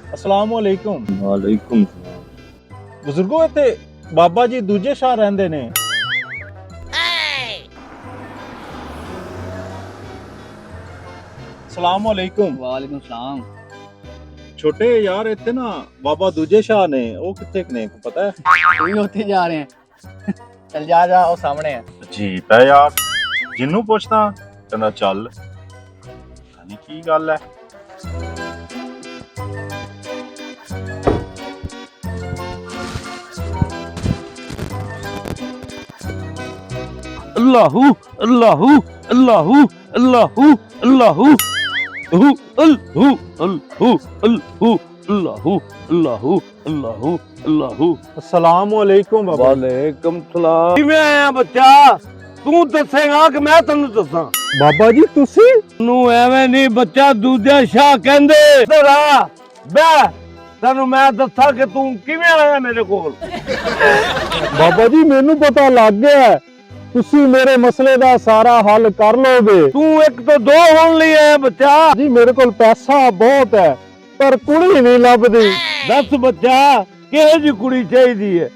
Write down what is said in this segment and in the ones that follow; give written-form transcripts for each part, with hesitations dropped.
अस्सलाम वालेकुम। वालेकुम सलाम। बुजुर्गो इत्थे बाबा जी दूजे शाह रहंदे ने। अस्सलाम वालेकुम। वालेकुम सलाम। छोटे यार इत्थे ना बाबा दूजे शाह ने, वो कित्थे ने पता है? कोई होते जा रहे हैं। चल जा जा, वो सामने है। अजीब है यार, जिन्नू पुछदा कहंदा चल, पता नहीं की गल है। अल्लाहू अल्लाहू अल्लाहू अल्लाहू अल्लाहू अल्लाहू अल्लाहू अल्लाहू अल्लाहू अल्लाहू अल्लाहू अल्लाहू। अस्सलाम वालेकुम बाबा। वालेकुम सलाम। किवें आया बच्चा? तू दसेगा कि मैं तन्नू दसां? बाबा जी तुसी तू एवें नहीं बच्चा, दूजा शाह कहंदे। इधर आ बैठ, तन्नू मैं दसां कि तू किवें आया मेरे कोल। बाबा जी मैनू पता लग गया है, तुसी मेरे मसले दा सारा हल कर लोगे। तू एक तो दो होने ਲਈ ਆਇਆ बच्चा। जी मेरे कोल पैसा बहुत है पर कुड़ी नहीं लभदी। दस बच्चा किहो जी कुड़ी चाहिदी है?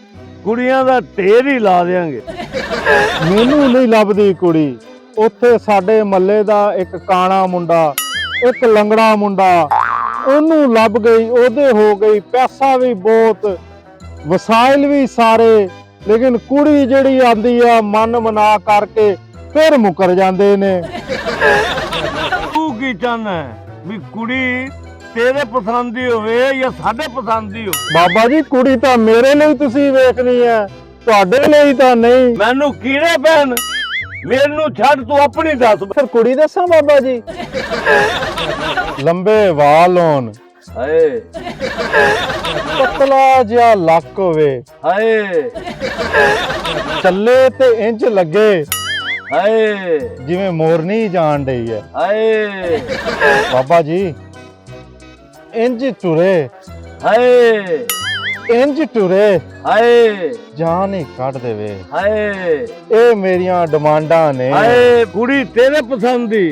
कुड़ियां दा ढेर ही ला देंगे। ਮੈਨੂੰ ਨਹੀਂ ਲੱਭਦੀ ਕੁੜੀ। ਉੱਥੇ ਸਾਡੇ ਮੱਲੇ ਦਾ ਇੱਕ ਕਾਣਾ ਮੁੰਡਾ, ਇੱਕ ਲੰਗੜਾ ਮੁੰਡਾ, ਉਹਨੂੰ ਲੱਭ ਗਈ, ਉਹਦੇ ਹੋ ਗਈ, ਪੈਸਾ ਵੀ ਬਹੁਤ, ਵਸਾਇਲ ਵੀ ਸਾਰੇ, ਲੇਕਿਨ ਕੁੜੀ ਜਿਹੜੀ ਆਂਦੀ ਆ ਮਨ ਮਨਾ ਕਰਕੇ ਫਿਰ ਮੁਕਰ ਜਾਂਦੇ ਨੇ। तू की चाहना है भी कुड़ी तेरे पसंद दी होवे या साडे पसंद दी होवे? ਬਾਬਾ ਜੀ ਕੁੜੀ ਤਾਂ ਮੇਰੇ ਲਈ ਤੁਸੀਂ ਵੇਖਣੀ ਹੈ, ਤੁਹਾਡੇ ਲਈ ਤਾਂ ਨਹੀਂ। मैनू कीड़े पैन, मेनू छड़, तू अपनी दस। ਫਿਰ ਕੁੜੀ ਦੱਸਾਂ ਬਾਬਾ ਜੀ? ਲੰਬੇ ਵਾਲ ਹੋਣ, हाय ਪਤਲਾ ਜਿਹਾ ਲੱਕ ਹੋਵੇ, हाय ਚੱਲੇ ਤੇ ਇੰਜ ਲੱਗੇ हाय ਜਿਵੇਂ ਮੋਰਨੀ ਜਾਣ ਡਈ ਹੈ। हाय ਬਾਬਾ ਜੀ ਇੰਜ ਟੁਰੇ, हाय ਇੰਜ ਟੁਰੇ, हाय ਜਾਨ ਹੀ ਕੱਢ ਦੇਵੇ। हाय ਇਹ ਮੇਰੀਆਂ ਡਿਮਾਂਡਾਂ ਨੇ। हाय कुड़ी तेरे पसंद दी,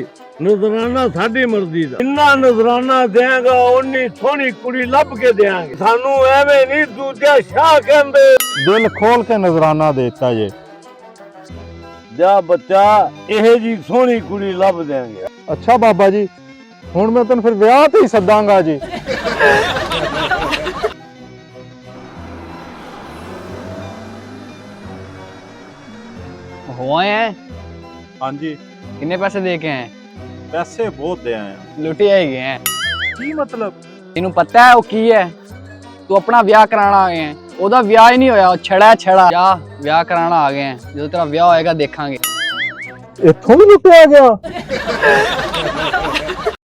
नजराना साडी मर्जी दा। इन्ना नजराना देंगा उन्नी सोहनी कुड़ी लभ के देंगे। सानू एवें नहीं दूजा शाह कहंदे। ਦਿਲ ਖੋਲ ਕੇ ਨਜ਼ਰਾਨਾ ਦੇਤਾ ਜੇ। जा बच्चा एहे जी सोहनी कुड़ी लभ देंगे। ਅੱਛਾ ਬਾਬਾ ਜੀ, ਹੁਣ ਮੈਂ ਤੈਨੂੰ ਫਿਰ ਵਿਆਹ ਤੇ ਹੀ ਸੱਦਾਂਗਾ ਜੀ। हुए हैं? हाँ जी, कितने पैसे दे के हैं? ਪੈਸੇ ਬਹੁਤ ਦੇ ਆਏ ਆ। लुटे ही गए हैं। ਕੀ ਮਤਲਬ? तेनू पता है वो की है? तू अपना ब्याह कराना आ गए हैं। ओदा ब्याह ही नहीं होया, वो छड़ा छड़ा। जा ब्याह कराना आ गए हैं, जो तेरा ब्याह होएगा देखांगे। ਇੱਥੋਂ ਵੀ ਲੁੱਟਿਆ ਗਿਆ?